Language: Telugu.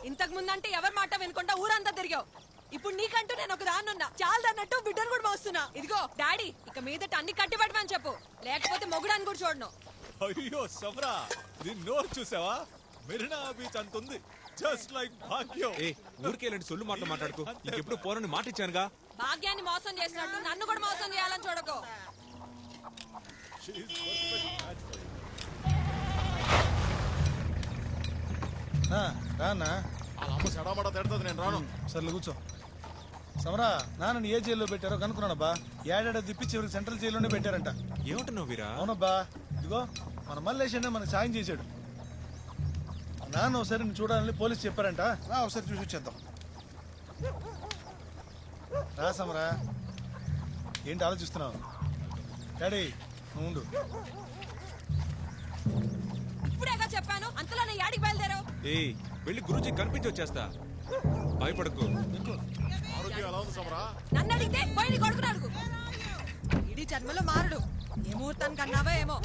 ఇంతకు ముందంటే ఎవరి మాట వినకుండా ఊరంతా తిరిగావు. ఇప్పుడు నీకంటూ నేను ఒక దాన్నున్నా. చాలదన్నట్టు బిడ్డను కూడా మోస్తున్నా. ఇదిగో డాడీ, ఇక మీదట అన్ని కట్టిపెట్టమని చెప్పు, లేకపోతే మొగుడాన్ని కూడా చూడను. అయ్యో సమరా, దీని నోరు చూసావా? మెరీనా బీచ్ అంతుంది, జస్ట్ లైక్ భాగ్యం. ఊరికేలండి సొల్లు మాట మాట్లాడుకో. ఇంకెప్పుడు పోరని మాట ఇచ్చానుగా. భాగ్యాన్ని మోసం చేసినట్టు నన్ను కూడా మోసం చేయాలని చూడకు. She's perfect match for you. రానా వాళ్ళ అమ్మ చెడమడ తిడుతుంది, నేను రాను. సర్లే కూర్చో. సమరా, నాన్నని ఏ జైల్లో పెట్టారో కనుక్కున్నానబ్బా. ఏడాది తిప్పి చివరికి సెంట్రల్ జైల్లోనే పెట్టారంట. ఏమంటున్నావు వీరా? అవునబ్బా, ఇదిగో మన మల్లేష్ అనే మనకు సాయం చేశాడు. నాన్న ఒకసారి నేను చూడాలని పోలీసు చెప్పారంట. రా ఒకసారి చూసి వచ్చేద్దాం. రా సమరా, ఏంటి ఆలోచిస్తున్నావు? డాడీ నువ్వు ఉండు. ఇప్పుడేగా చెప్పాను, అంతలోనే యాడికి బయలుదేరావు? వెళ్ళి గురూజీ కనిపించి వచ్చేస్తా, భయపడకు. ఆరోగ్యం ఎలా ఉంది సమరా? నన్ను అడిగితే పోయి నీ కొడుకుని అడుగు. ఇడి జన్మలో మారడు. ఏ ముహూర్తానికి అన్నావో ఏమో.